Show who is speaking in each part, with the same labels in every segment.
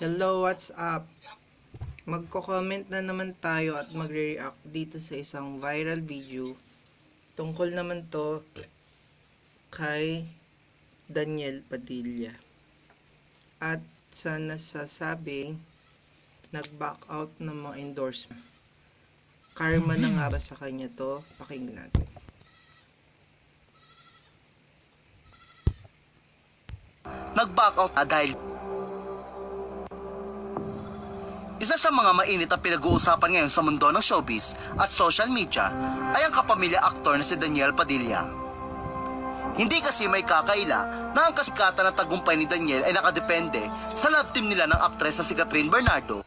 Speaker 1: Hello, what's up? Magko-comment na naman tayo at magre-react dito sa isang viral video. Tungkol naman to kay Daniel Padilla. At sa nasasabing nag-back out ng mga endorsement. Karma na nga ba sa kanya to? Pakinggan natin.
Speaker 2: Nag-back out na dahil isa sa mga mainit ang pinag-uusapan ngayon sa mundo ng showbiz at social media ay ang kapamilya aktor na si Daniel Padilla. Hindi kasi may kakaila na ang kasikatan at tagumpay ni Daniel ay nakadepende sa love team nila ng aktres na si Catherine Bernardo.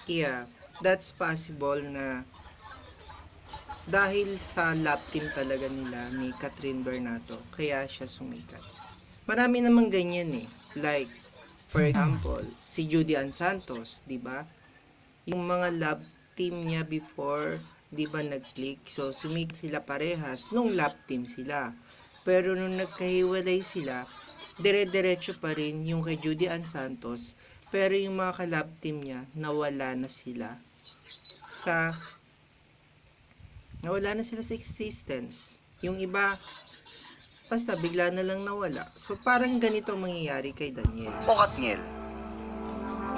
Speaker 1: Yeah, that's possible na dahil sa love team talaga nila ni Catherine Bernardo, kaya siya sumikat. Marami namang ganyan eh. Like, for example, si Judy Ann Santos, 'di ba? Yung mga love team niya before, 'di ba, nag-click. So sumikat sila parehas nung love team sila. Pero nung nagkahiwalay sila, dire-diretso pa rin yung kay Judy Ann Santos, pero yung mga ka-love team niya nawala na sila sa existence. Yung iba basta bigla na lang nawala. So parang ganito ang mangyayari kay Daniel.
Speaker 2: O Katniel.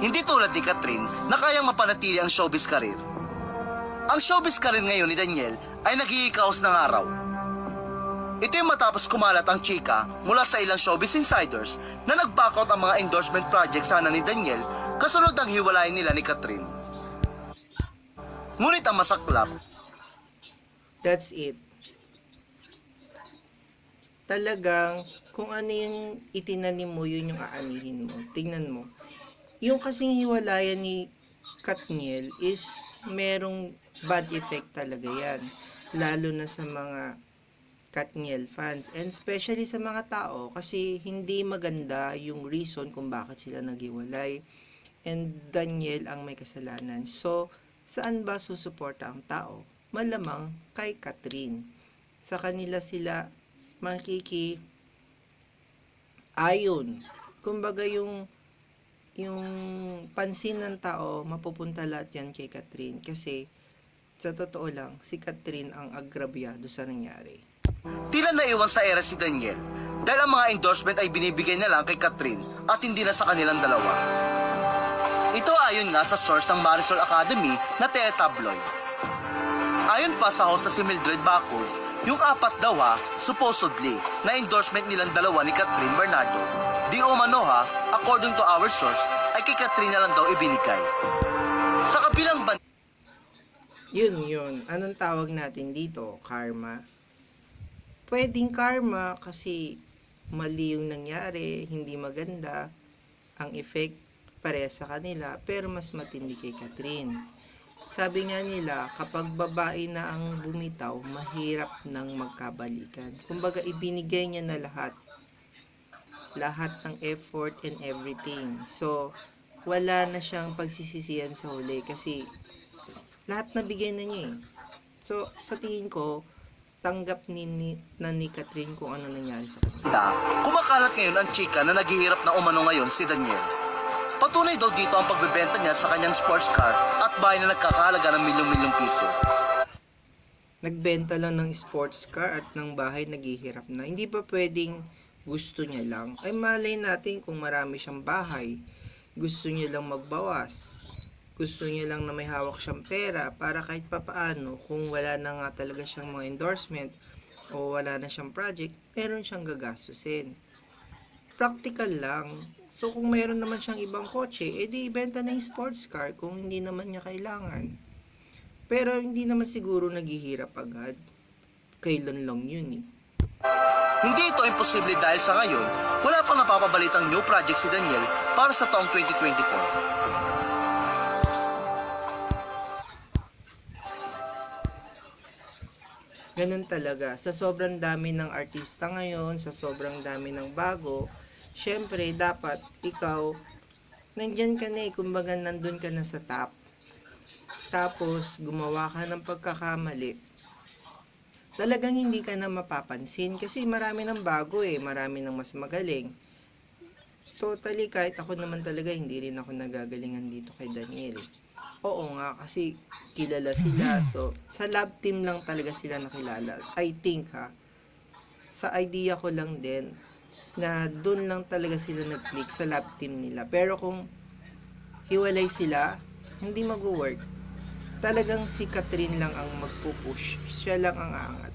Speaker 2: Hindi tulad ni Catherine na kayang mapanatili ang showbiz career. Ang showbiz career ngayon ni Daniel ay nag-iikaos ng araw. Ito yung matapos kumalat ang chika mula sa ilang showbiz insiders na nag-back out ang mga endorsement project sana ni Daniel kasunod ang hiwalayan nila ni Catherine. Ngunit ang masaklap,
Speaker 1: That's it. Talagang kung ano yung itinanim mo, yun yung aanihin mo. Tingnan mo. Yung kasing hiwalayan ni Katniel is merong bad effect talaga yan. Lalo na sa mga Katniel fans. And especially sa mga tao kasi hindi maganda yung reason kung bakit sila naghiwalay. And Daniel ang may kasalanan. So, saan ba susuporta ang tao? Malamang kay Catherine. Sa kanila sila ayon. Kumbaga yung pansin ng tao, mapupunta lahat yan kay Catherine. Kasi, sa totoo lang, si Catherine ang agrabyado sa nangyari.
Speaker 2: tila naiwan sa era si Daniel dahil ang mga endorsement ay binibigay na lang kay Catherine at hindi na sa kanilang dalawa. Ito ayon nga sa source ng Marisol Academy na teletabloid. Ayon pa sa host na si Mildred Bacol, yung apat daw supposedly, na endorsement nilang dalawa ni Catherine Bernardo, di umano according to our source, ay kay Catherine na lang daw ibinigay. Sa kabilang
Speaker 1: Yun. Anong tawag natin dito? Karma. Pwedeng karma kasi mali yung nangyari, hindi maganda ang effect parehas sa kanila, pero mas matindi kay Catherine. Sabi nga nila, kapag babae na ang bumitaw, mahirap nang magkabalikan. Kumbaga, ibinigay niya na lahat. Lahat ng effort and everything. So, wala na siyang pagsisisihan sa huli kasi lahat nabigay na niya eh. So, sa tingin ko, tanggap ni Catherine kung ano nangyari sa kanya.
Speaker 2: kumakalat ngayon ang chika na naghihirap na umano ngayon si Daniel. Patunay daw dito ang pagbebenta niya sa kanyang sports car at bahay na nagkakahalaga ng milyong-milyong piso.
Speaker 1: Nagbenta lang ng sports car at ng bahay, naghihirap na. Hindi pa pwedeng gusto niya lang. Ay malay natin kung marami siyang bahay. Gusto niya lang magbawas. Gusto niya lang na may hawak siyang pera para kahit papaano kung wala na nga talaga siyang mga endorsement o wala na siyang project, meron siyang gagastusin. Practical lang. So kung mayroon naman siyang ibang kotse, edi ibenta na yung sports car kung hindi naman niya kailangan. Pero hindi naman siguro naghihirap agad. Kailan lang yun eh.
Speaker 2: Hindi ito imposible dahil sa ngayon, wala pang napapabalitang new project si Daniel para sa taong 2024.
Speaker 1: Ganun talaga. Sa sobrang dami ng artista ngayon, sa sobrang dami ng bago, syempre dapat ikaw, nandyan ka na eh, kumbaga nandun ka na sa top. Tapos, gumawa ka ng pagkakamali. Talagang hindi ka na mapapansin kasi marami ng bago eh, marami ng mas magaling. totally, kahit ako naman talaga, hindi rin ako nagagalingan dito kay Daniel. Oo nga, kasi kilala sila. So, sa love team lang talaga sila nakilala. I think sa idea ko lang din, na doon lang talaga sila nag-click sa love team nila. Pero kung hiwalay sila, hindi mag-work. Talagang si Catherine lang ang magpupush. Siya lang ang aangat.